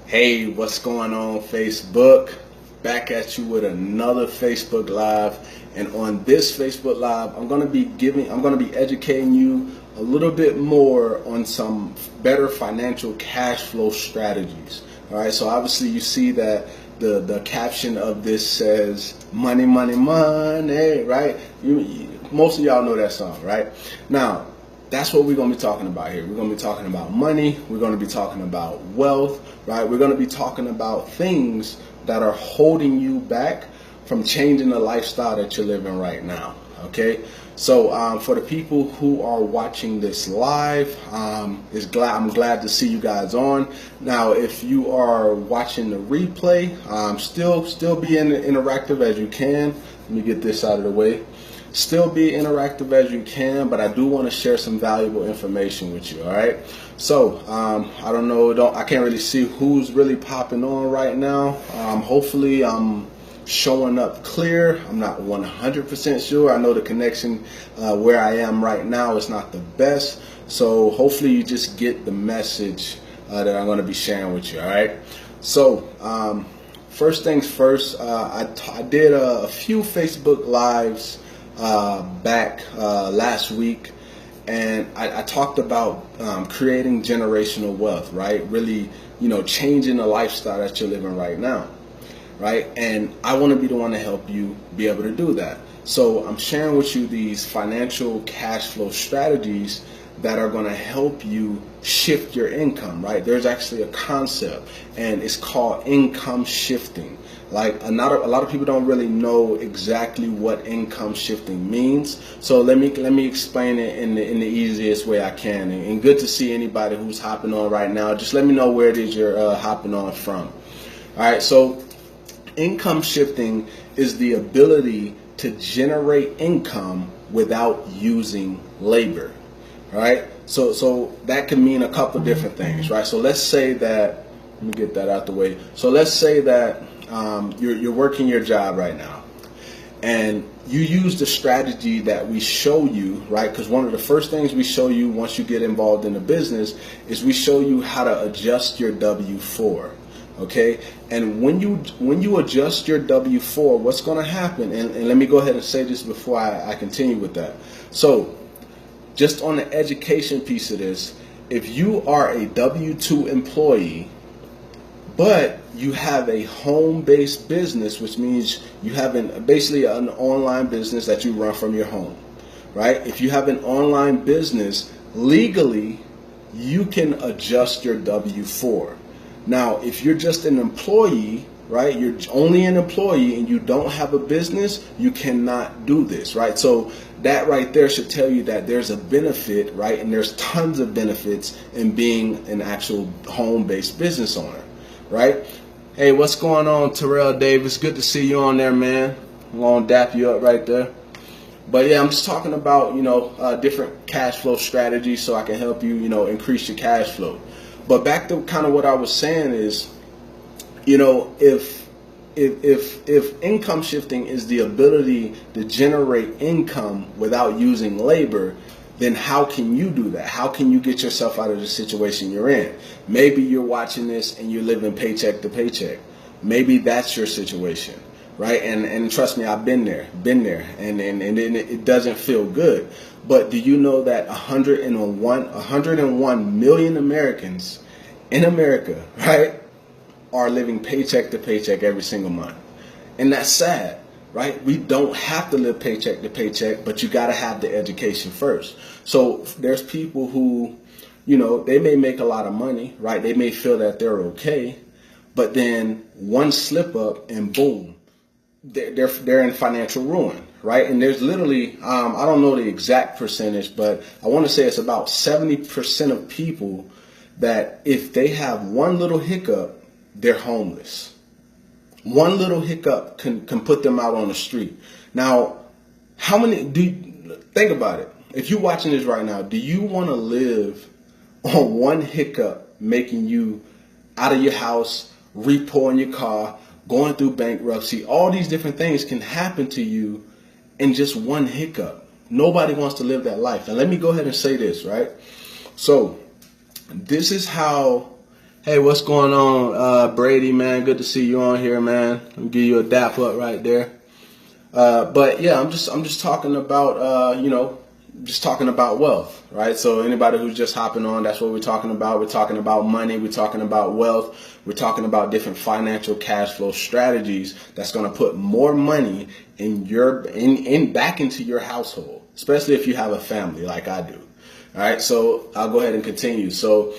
Hey, what's going on, Facebook? Back at you with another Facebook Live. And on this Facebook Live, I'm going to be educating you a little bit more on some better financial cash flow strategies. All right, so obviously you see that the caption of this says money, money, money, right? Most of y'all know that song, right? Now, that's what we're going to be talking about here. We're going to be talking about money. We're going to be talking about wealth, right? We're going to be talking about things that are holding you back from changing the lifestyle that you're living right now, okay? So for the people who are watching this live, I'm glad to see you guys on. Now, if you are watching the replay, still be interactive as you can. Let me get this out of the way. Still be interactive as you can, but I do want to share some valuable information with you. All right. So I don't know. I can't really see who's really popping on right now. Hopefully I'm showing up clear. I'm not 100% sure. I know the connection where I am right now is not the best. So hopefully you just get the message that I'm going to be sharing with you. All right. So first things first, I did a few Facebook Lives back last week, and I talked about creating generational wealth, right? Really, changing the lifestyle that you're living right now, right? And I want to be the one to help you be able to do that. So I'm sharing with you these financial cash flow strategies that are going to help you shift your income, right? There's actually a concept, and it's called income shifting. Like a lot of people don't really know exactly what income shifting means. So let me explain it in the easiest way I can. And good to see anybody who's hopping on right now. Just let me know where it is you're hopping on from. All right. So income shifting is the ability to generate income without using labor. All right. So that can mean a couple different things, right? So let's say that, let me get that out the way. So let's say that you're working your job right now, and you use the strategy that we show you, right? Because one of the first things we show you once you get involved in the business is we show you how to adjust your W-4. Okay, and when you adjust your W-4, what's going to happen? And let me go ahead and say this before I continue with that. So, just on the education piece of this, if you are a W-2 employee, but you have a home-based business, which means you have basically an online business that you run from your home, right? If you have an online business, legally, you can adjust your W-4. Now, if you're just an employee, right, you're only an employee and you don't have a business, you cannot do this, right? So that right there should tell you that there's a benefit, right? And there's tons of benefits in being an actual home-based business owner, right? Hey, what's going on, Terrell Davis? Good to see you on there, man. I'm gonna dap you up right there. But yeah, I'm just talking about, different cash flow strategies so I can help you, increase your cash flow. But back to kind of what I was saying is, if income shifting is the ability to generate income without using labor, then how can you do that? How can you get yourself out of the situation you're in? Maybe you're watching this and you're living paycheck to paycheck. Maybe that's your situation, right? And trust me, I've been there, and it doesn't feel good. But do you know that 101 million Americans in America, right, are living paycheck to paycheck every single month? And that's sad, right? We don't have to live paycheck to paycheck, but you got to have the education first. So there's people who, they may make a lot of money, right? They may feel that they're okay, but then one slip up and boom, they're in financial ruin, right? And there's literally, I don't know the exact percentage, but I want to say it's about 70% of people that if they have one little hiccup, they're homeless. One little hiccup can put them out on the street. Now, think about it. If you're watching this right now, do you want to live on one hiccup making you out of your house, repo in your car, going through bankruptcy? All these different things can happen to you in just one hiccup. Nobody wants to live that life. Now, let me go ahead and say this, right? So, this is how Hey, what's going on, Brady, man? Good to see you on here, man. I'll give you a dap up right there. But yeah, I'm just talking about, just talking about wealth, right? So anybody who's just hopping on, that's what we're talking about. We're talking about money. We're talking about wealth. We're talking about different financial cash flow strategies that's going to put more money in back into your household, especially if you have a family like I do. All right, so I'll go ahead and continue. So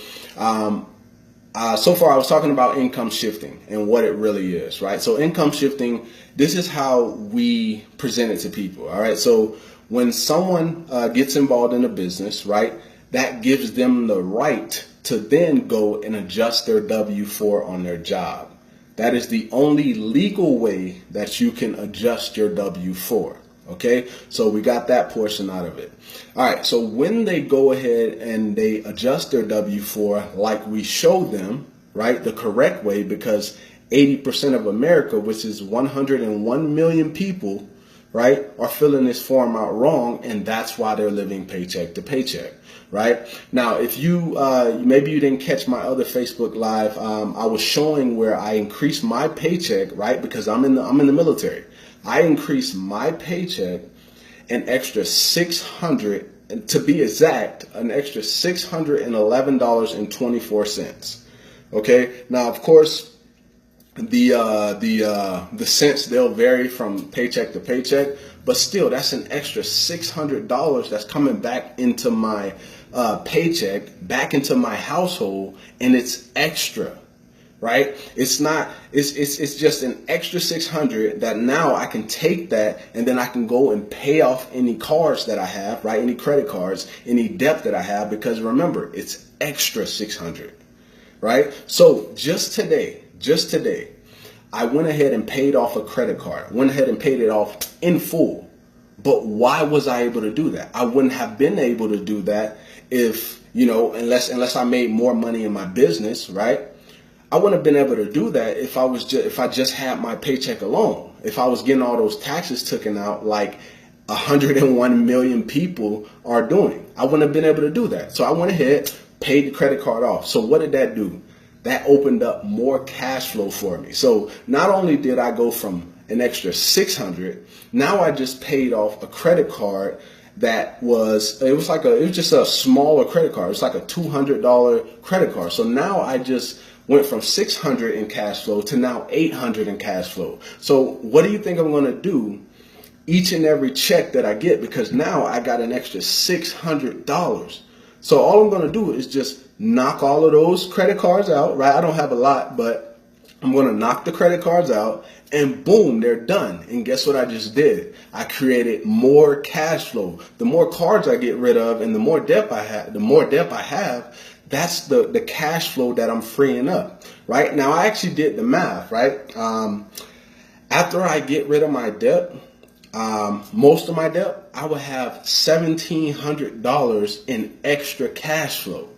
far I was talking about income shifting and what it really is, right? So income shifting, this is how we present it to people, all right? So when someone gets involved in a business, right, that gives them the right to then go and adjust their W-4 on their job. That is the only legal way that you can adjust your W-4. Okay, so we got that portion out of it. All right, so when they go ahead and they adjust their W-4 like we showed them, right, the correct way, because 80% of America, which is 101 million people, right, are filling this form out wrong, and that's why they're living paycheck to paycheck, right? Now, if you, maybe you didn't catch my other Facebook Live, I was showing where I increased my paycheck, right, because I'm in the military. I increased my paycheck an extra $600, to be exact, an extra $611.24. Okay. Now, of course, the cents, they'll vary from paycheck to paycheck, but still, that's an extra $600 that's coming back into my paycheck, back into my household, and it's extra. Right? It's not, it's just an extra 600 that now I can take that and then I can go and pay off any cards that I have, right? Any credit cards, any debt that I have, because remember, it's extra 600, right? So just today, I went ahead and paid off a credit card. I went ahead and paid it off in full. But why was I able to do that? I wouldn't have been able to do that if, unless I made more money in my business, right? I wouldn't have been able to do that if I just had my paycheck alone. If I was getting all those taxes taken out like 101 million people are doing, I wouldn't have been able to do that. So I went ahead, paid the credit card off. So what did that do? That opened up more cash flow for me. So not only did I go from an extra 600, now I just paid off a credit card that was just a smaller credit card. It's like a $200 credit card. So now I just went from 600 in cash flow to now 800 in cash flow. So what do you think I'm going to do each and every check that I get? Because now I got an extra $600. So all I'm going to do is just knock all of those credit cards out, right? I don't have a lot, but I'm going to knock the credit cards out and boom, they're done. And guess what I just did? I created more cash flow. The more cards I get rid of and the more debt I have, that's the cash flow that I'm freeing up, right? Now, I actually did the math, right? After I get rid of my debt, most of my debt, I would have $1,700 in extra cash flow.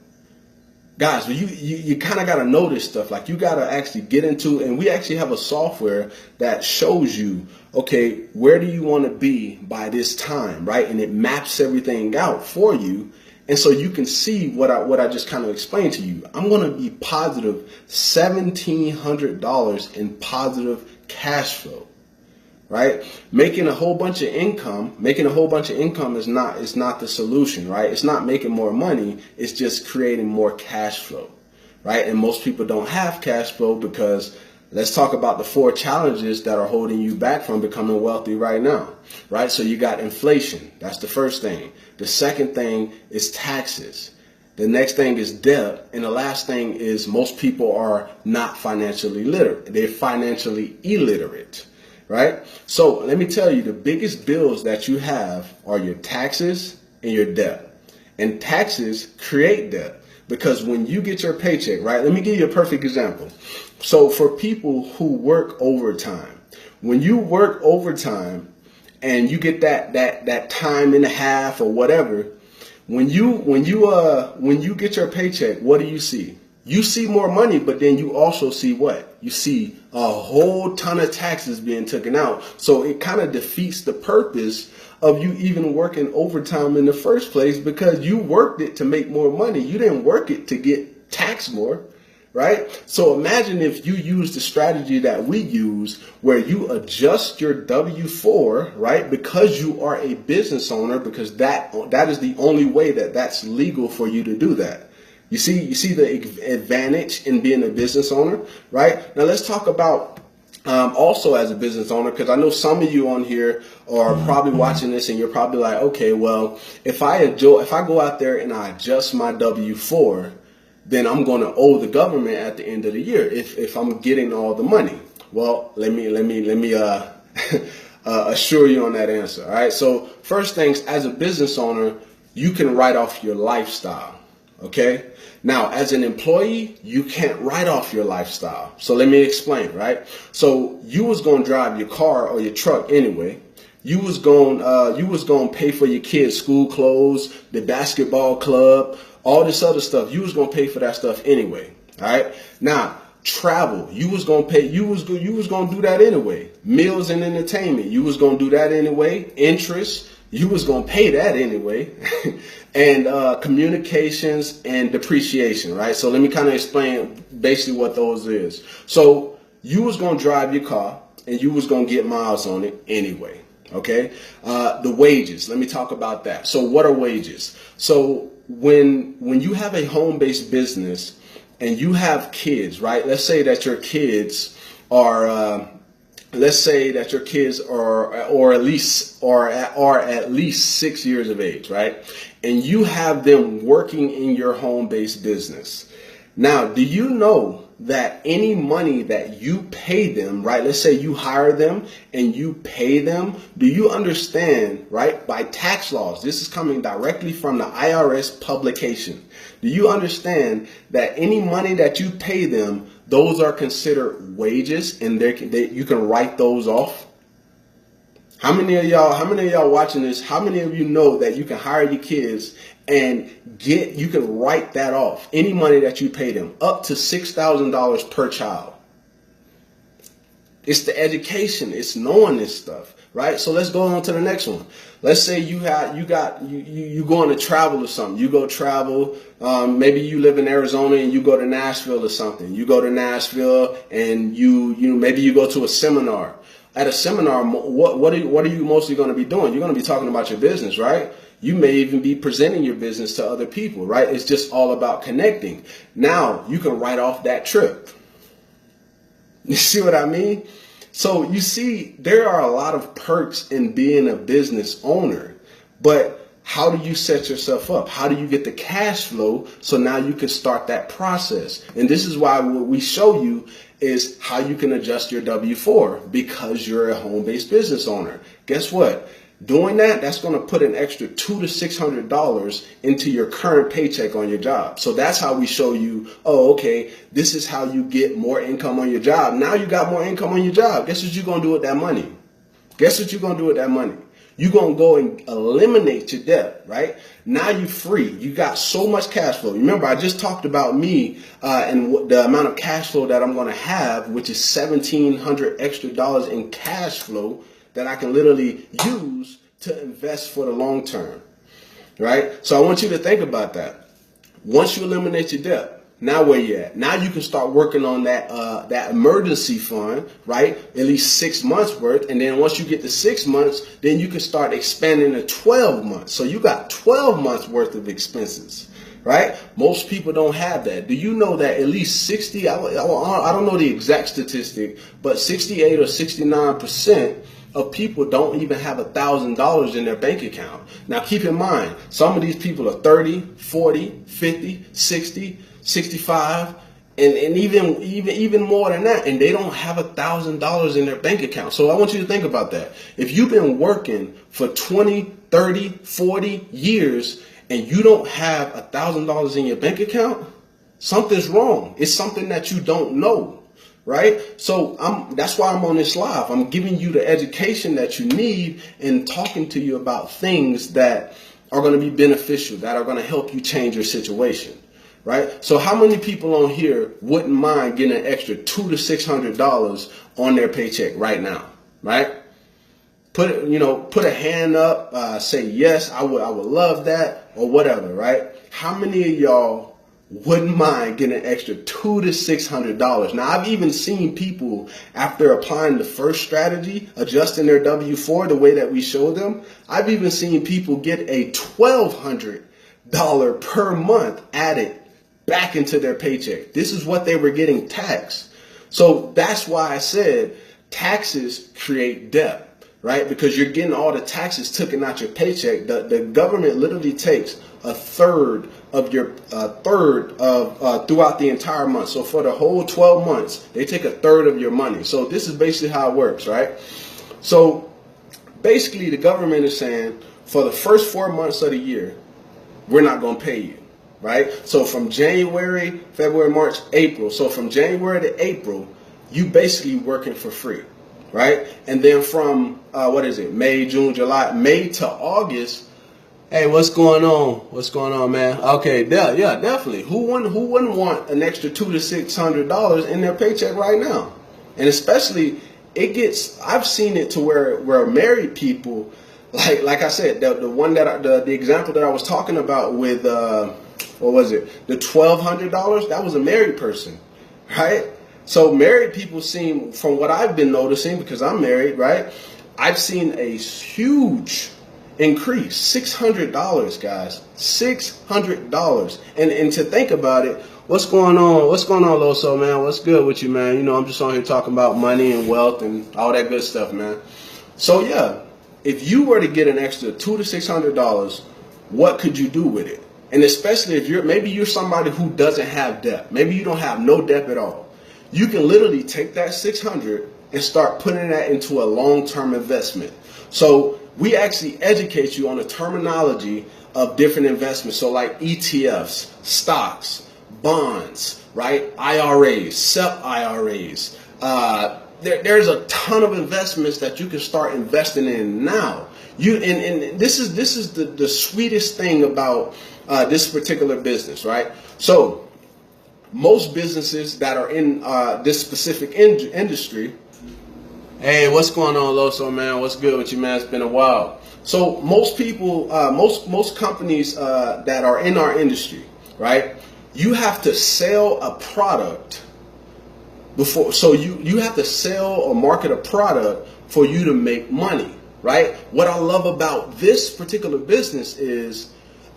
Guys, you kind of got to know this stuff. Like, you got to actually get into, and we actually have a software that shows you, okay, where do you want to be by this time, right? And it maps everything out for you. And so you can see what I just kind of explained to you. I'm going to be positive $1,700 in positive cash flow, right? Making a whole bunch of income is not the solution, right? It's not making more money. It's just creating more cash flow, right? And most people don't have cash flow because let's talk about the 4 challenges that are holding you back from becoming wealthy right now, right? So you got inflation. That's the first thing. The second thing is taxes. The next thing is debt. And the last thing is most people are not financially literate. They're financially illiterate, right? So let me tell you, the biggest bills that you have are your taxes and your debt. And taxes create debt because when you get your paycheck, right? Let me give you a perfect example. So for people who work overtime, when you work overtime and you get that time and a half or whatever, when you get your paycheck, what do you see? You see more money, but then you also see what? You see a whole ton of taxes being taken out. So it kind of defeats the purpose of you even working overtime in the first place because you worked it to make more money. You didn't work it to get taxed more, right? So imagine if you use the strategy that we use where you adjust your W-4, right? Because you are a business owner, because that is the only way that's legal for you to do that. You see the advantage in being a business owner, right? Now let's talk about also as a business owner, because I know some of you on here are probably watching this and you're probably like, okay, well, if I go out there and I adjust my W-4, then I'm going to owe the government at the end of the year if I'm getting all the money. Well, let me assure you on that answer. All right. So first things, as a business owner, you can write off your lifestyle. Okay. Now, as an employee, you can't write off your lifestyle. So let me explain, right? So you was going to drive your car or your truck anyway. You was going to pay for your kids' school clothes, the basketball club, all this other stuff. You was going to pay for that stuff anyway. All right. Now, travel, you was going to pay, you was going to do that anyway. Meals and entertainment, you was going to do that anyway. Interest, you was going to pay that anyway. And communications and depreciation, right? So let me kind of explain basically what those is. So you was going to drive your car and you was going to get miles on it anyway, okay? The wages, let me talk about that. So what are wages? So when you have a home-based business and you have kids, right? Let's say that your kids are or at least 6 years of age, right? And you have them working in your home-based business. Now, do you know that any money that you pay them, right? Let's say you hire them and you pay them. Do you understand, right? By tax laws, this is coming directly from the IRS publication. Do you understand that any money that you pay them, those are considered wages and you can write those off? How many of y'all watching this? How many of you know that you can hire your kids and you can write that off? Any money that you pay them, up to $6,000 per child. It's the education. It's knowing this stuff, right? So let's go on to the next one. Let's say you going to travel or something. You go travel. Maybe you live in Arizona and you go to Nashville or something. You go to Nashville and maybe you go to a seminar. At a seminar, what are you mostly going to be doing? You're going to be talking about your business, right? You may even be presenting your business to other people, right? It's just all about connecting. Now you can write off that trip. You see what I mean? So you see, there are a lot of perks in being a business owner, but how do you set yourself up? How do you get the cash flow so now you can start that process? And this is why what we show you is how you can adjust your W-4 because you're a home-based business owner. Guess what? Doing that's going to put an extra $200 to $600 into your current paycheck on your job. So that's how we show you, oh, okay, this is how you get more income on your job. Now you got more income on your job. Guess what you're going to do with that money? Guess what you're going to do with that money? You're going to go and eliminate your debt, right? Now you're free. You got so much cash flow. Remember, I just talked about me and the amount of cash flow that I'm going to have, which is $1,700 extra in cash flow that I can literally use to invest for the long term, right? So I want you to think about that. Once you eliminate your debt, now where you at? Now you can start working on that emergency fund, right? At least 6 months worth. And then once you get to 6 months, then you can start expanding to 12 months. So you got 12 months worth of expenses, right? Most people don't have that. Do you know that at least 60, I don't know the exact statistic, but 68 or 69% of people don't even have $1,000 in their bank account. Now keep in mind, some of these people are 30, 40, 50, 60, 65, and even more than that, and they don't have $1,000 in their bank account. So I want you to think about that. If you've been working for 20, 30, 40 years and you don't have $1,000 in your bank account, something's wrong. It's something that you don't know. Right? So that's why I'm on this live. I'm giving you the education that you need and talking to you about things that are going to be beneficial, that are going to help you change your situation. Right? So how many people on here wouldn't mind getting an extra $200 to $600 on their paycheck right now? Right? Put a hand up, say yes, I would love that, or whatever. Right? How many of y'all wouldn't mind getting an extra $200 to $600. Now, I've even seen people, after applying the first strategy, adjusting their W-4 the way that we showed them, I've even seen people get a $1,200 per month added back into their paycheck. This is what they were getting taxed. So that's why I said taxes create debt. Right? Because you're getting all the taxes taken out your paycheck. The government literally takes a third of your throughout the entire month. So for the whole 12 months, they take a third of your money. So this is basically how it works, right? So basically the government is saying for the first 4 months of the year, we're not going to pay you, right? So from January, February, March, April. So from January to April, you basically working for free. Right? And then from, May, June, July, May to August, hey, what's going on? What's going on, man? Okay, yeah, definitely. Who wouldn't want an extra $200 to $600 in their paycheck right now? And especially, I've seen it to where married people, like I said, the example that I was talking about with, the $1,200, that was a married person, right? So married people seem, from what I've been noticing, because I'm married, right? I've seen a huge increase, $600, guys, $600. And to think about it, what's going on? What's going on, Loso, man? What's good with you, man? You know, I'm just on here talking about money and wealth and all that good stuff, man. So yeah, if you were to get an extra $200 to $600, what could you do with it? And especially if maybe you're somebody who doesn't have debt. Maybe you don't have no debt at all. You can literally take that $600 and start putting that into a long-term investment. So we actually educate you on the terminology of different investments. So like ETFs, stocks, bonds, right? IRAs, SEP IRAs. There's a ton of investments that you can start investing in now. And this is the sweetest thing about this particular business, right? So most businesses that are in this specific industry, hey, what's going on, Loso, man? What's good with you, man? It's been a while. So most people, most companies that are in our industry, right? You have to sell a product before. So you have to sell or market a product for you to make money, right? What I love about this particular business is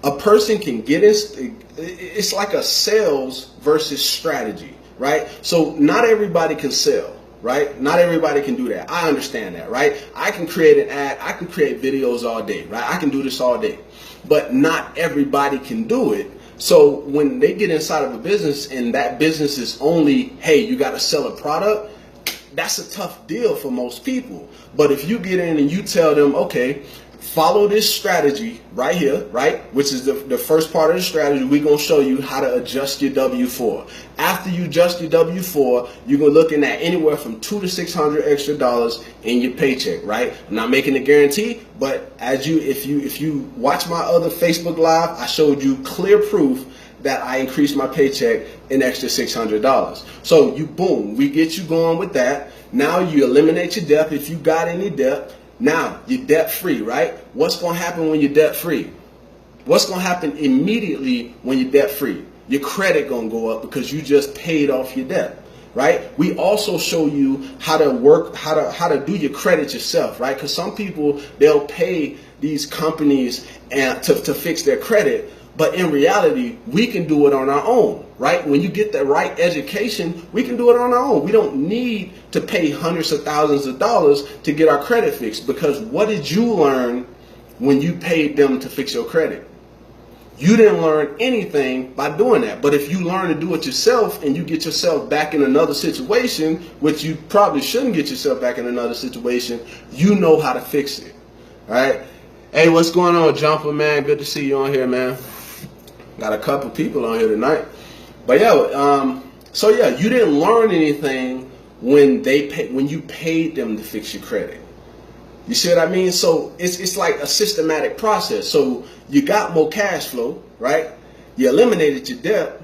a person can get in. It's like a sales versus strategy, right? So not everybody can sell, right? Not everybody can do that. I understand that, right? I can create an ad. I can create videos all day, right? I can do this all day, but not everybody can do it. So when they get inside of a business and that business is only, hey, you got to sell a product, that's a tough deal for most people. But if you get in and you tell them, okay, follow this strategy right here, right? Which is the first part of the strategy. We're going to show you how to adjust your W-4. After you adjust your W-4, you're going to looking at anywhere from $200 to $600 extra in your paycheck, right? I'm not making a guarantee, but if you watch my other Facebook Live, I showed you clear proof that I increased my paycheck an extra $600. So boom, we get you going with that. Now you eliminate your debt if you got any debt. Now you're debt free, right? What's going to happen when you're debt free? What's going to happen immediately when you're debt free? Your credit going to go up because you just paid off your debt, right? We also show you how to work, how to do your credit yourself, right? Because some people, they'll pay these companies to fix their credit. But in reality, we can do it on our own, right? When you get the right education, we can do it on our own. We don't need to pay hundreds of thousands of dollars to get our credit fixed, because what did you learn when you paid them to fix your credit? You didn't learn anything by doing that. But if you learn to do it yourself and you get yourself back in another situation, which you probably shouldn't get yourself back in another situation, you know how to fix it, all right? Hey, what's going on, Jumper, man? Good to see you on here, man. Got a couple people on here tonight. But yeah, so yeah, you didn't learn anything when you paid them to fix your credit. You see what I mean? So it's like a systematic process. So you got more cash flow, right? You eliminated your debt.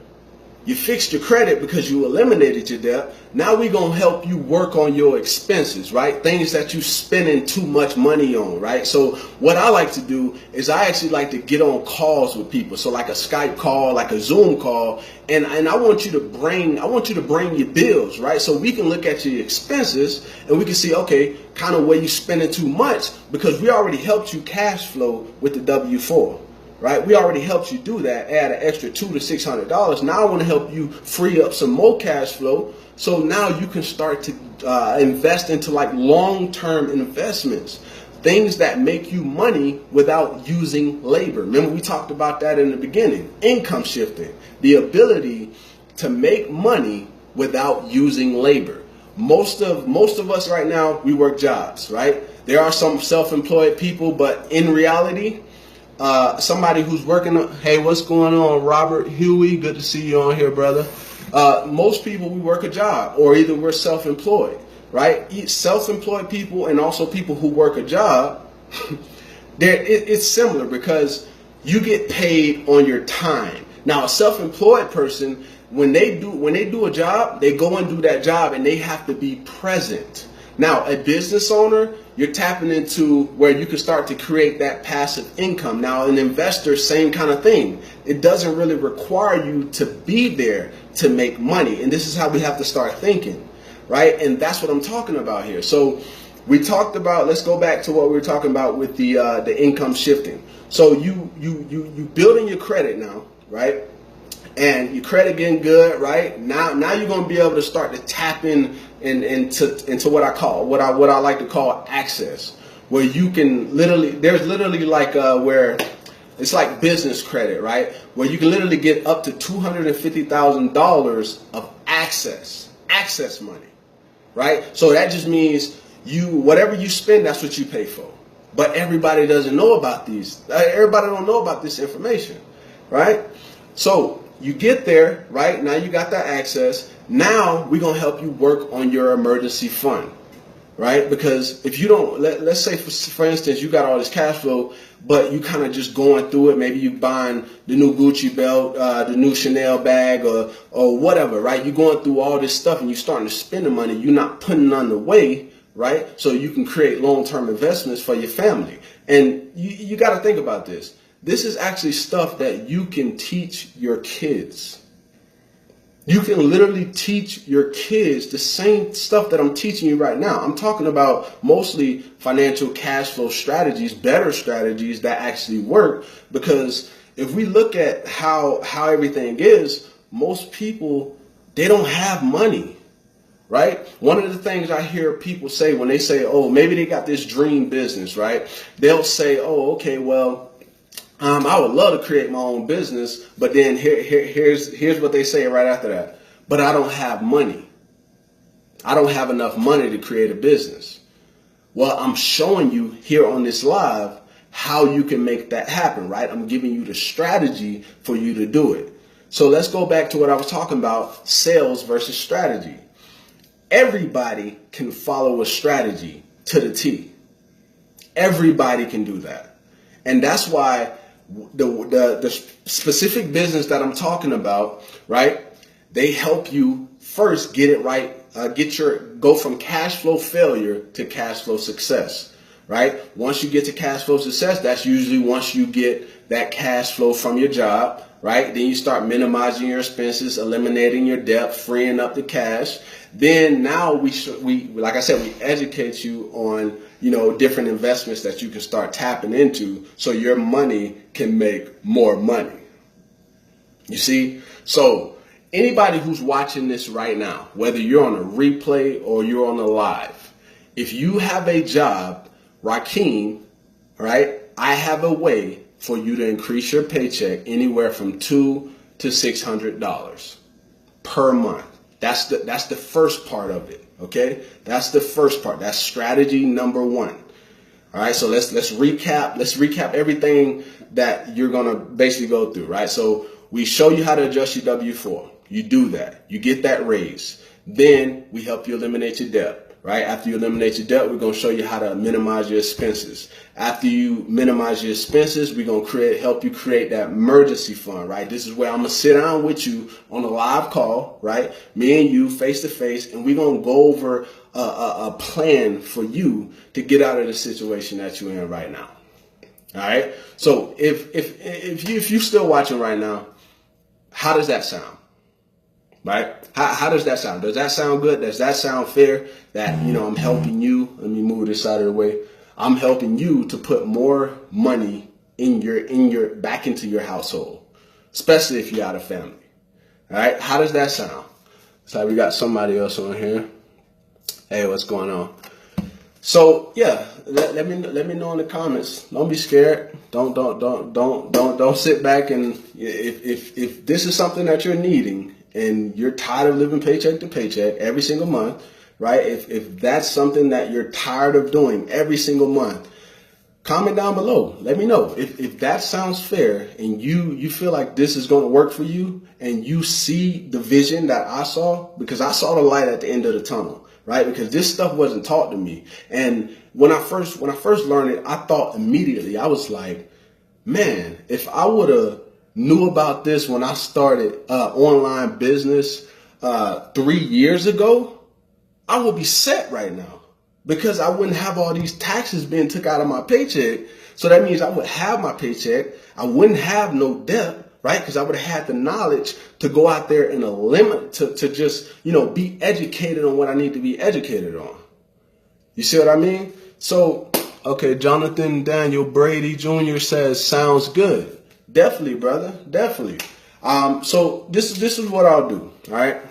You fixed your credit because you eliminated your debt. Now we're going to help you work on your expenses, right? Things that you spending too much money on, right? So what I like to do is I actually like to get on calls with people. So like a Skype call, like a Zoom call, and I want you to bring your bills, right? So we can look at your expenses and we can see, okay, kind of where you spending too much, because we already helped you cash flow with the W-4. Right? We already helped you do that, add an extra $200 to $600. Now I want to help you free up some more cash flow. So now you can start to invest into like long-term investments, things that make you money without using labor. Remember, we talked about that in the beginning. Income shifting, the ability to make money without using labor. Most of us right now, we work jobs, right? There are some self-employed people, but in reality, somebody who's working, hey, what's going on, Robert Huey? Good to see you on here, brother. Most people, we work a job, or either we're self-employed, right? Self-employed people and also people who work a job, it's similar because you get paid on your time. Now, a self-employed person, when they do a job, they go and do that job and they have to be present. Now, a business owner, you're tapping into where you can start to create that passive income. Now, an investor, same kind of thing. It doesn't really require you to be there to make money. And this is how we have to start thinking, right? And that's what I'm talking about here. So we talked about, let's go back to what we were talking about with the income shifting. So you building your credit now, right? And your credit getting good, right? Now you're going to be able to start to tap into what I like to call access, where you can there's literally like where it's like business credit, right? Where you can literally get up to $250,000 of access money, right? So that just means whatever you spend, that's what you pay for. But everybody doesn't know about these. Everybody don't know about this information, right? So you get there, right? Now you got that access. Now we're going to help you work on your emergency fund, right? Because if you don't, let's say for instance, you got all this cash flow, but you kind of just going through it. Maybe you buying the new Gucci belt, the new Chanel bag, or whatever, right? You're going through all this stuff and you're starting to spend the money. You're not putting it on the way, right? So you can create long-term investments for your family. And you got to think about this. This is actually stuff that you can teach your kids. You can literally teach your kids the same stuff that I'm teaching you right now. I'm talking about mostly financial cash flow strategies, better strategies that actually work. Because if we look at how everything is, most people, they don't have money, right? One of the things I hear people say when they say, oh, maybe they got this dream business, right? They'll say, oh, okay, well, I would love to create my own business, but then here's what they say right after that. But I don't have money. I don't have enough money to create a business. Well, I'm showing you here on this live how you can make that happen, right? I'm giving you the strategy for you to do it. So let's go back to what I was talking about, sales versus strategy. Everybody can follow a strategy to the T. Everybody can do that. And that's why the specific business that I'm talking about, right? They help you first get it right, go from cash flow failure to cash flow success, right? Once you get to cash flow success, that's usually once you get that cash flow from your job, right? Then you start minimizing your expenses, eliminating your debt, freeing up the cash. Then now we like I said, we educate you on, different investments that you can start tapping into so your money can make more money. You see? So anybody who's watching this right now, whether you're on a replay or you're on a live, if you have a job, Rakeem, right, I have a way for you to increase your paycheck anywhere from $200 to $600 per month. That's the first part of it. Okay, that's the first part. That's strategy number one. All right, so let's recap. Let's recap everything that you're gonna basically go through. Right, so we show you how to adjust your W-4. You do that. You get that raise. Then we help you eliminate your debt. right? After you eliminate your debt, we're going to show you how to minimize your expenses. After you minimize your expenses, we're going to help you create that emergency fund, right? This is where I'm going to sit down with you on a live call, right? Me and you face to face, and we're going to go over a plan for you to get out of the situation that you're in right now. All right. So if you're still watching right now, how does that sound? Right? How does that sound? Does that sound good? Does that sound fair? That, I'm helping you. Let me move this out of the way. I'm helping you to put more money in your back into your household, especially if you got a family. All right? How does that sound? So we got somebody else on here. Hey, what's going on? So yeah, let me know in the comments. Don't be scared. Don't sit back, and if this is something that you're needing and you're tired of living paycheck to paycheck every single month, right? If that's something that you're tired of doing every single month, comment down below. Let me know if that sounds fair and you feel like this is going to work for you, and you see the vision that I saw, because I saw the light at the end of the tunnel, right? Because this stuff wasn't taught to me. And when I first learned it, I thought immediately, I was like, man, if I would have knew about this when I started online business 3 years ago, I would be set right now, because I wouldn't have all these taxes being took out of my paycheck. So that means I would have my paycheck. I wouldn't have no debt, right? Because I would have had the knowledge to go out there and to just, be educated on what I need to be educated on. You see what I mean? So, okay, Jonathan Daniel Brady Jr. says, sounds good. Definitely, brother. Definitely. So this is what I'll do. All right.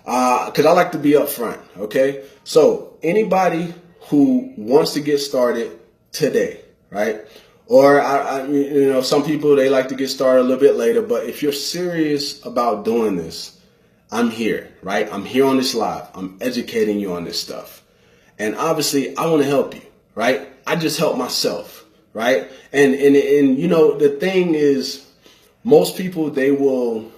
Because I like to be upfront. Okay. So anybody who wants to get started today, right? Or some people, they like to get started a little bit later. But if you're serious about doing this, I'm here, right? I'm here on this live. I'm educating you on this stuff. And obviously, I want to help you, right? I just help myself, right? And the thing is, most people, they will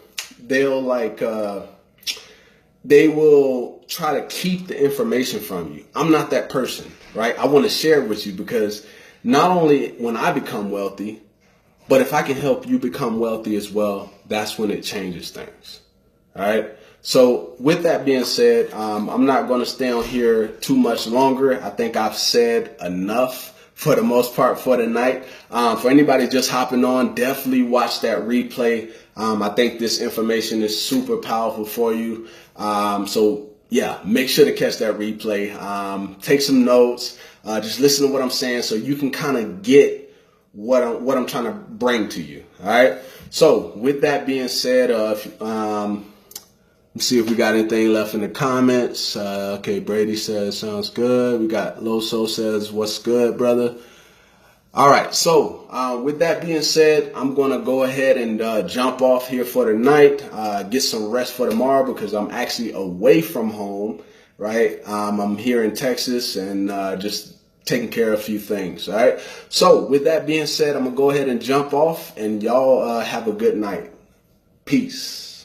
try to keep the information from you. I'm not that person, right? I want to share it with you, because not only when I become wealthy, but if I can help you become wealthy as well, that's when it changes things. All right. So with that being said, I'm not going to stay on here too much longer. I think I've said enough for the most part for tonight. For anybody just hopping on, definitely watch that replay. I think this information is super powerful for you. So yeah, make sure to catch that replay. Take some notes. Just listen to what I'm saying, so you can kind of get what I'm trying to bring to you. All right. So with that being said, let's see if we got anything left in the comments. Okay, Brady says, sounds good. We got Loso says, what's good, brother? All right, so with that being said, I'm going to go ahead and jump off here for tonight, get some rest for tomorrow, because I'm actually away from home, right? I'm here in Texas, and just taking care of a few things, all right? So with that being said, I'm going to go ahead and jump off, and y'all have a good night. Peace.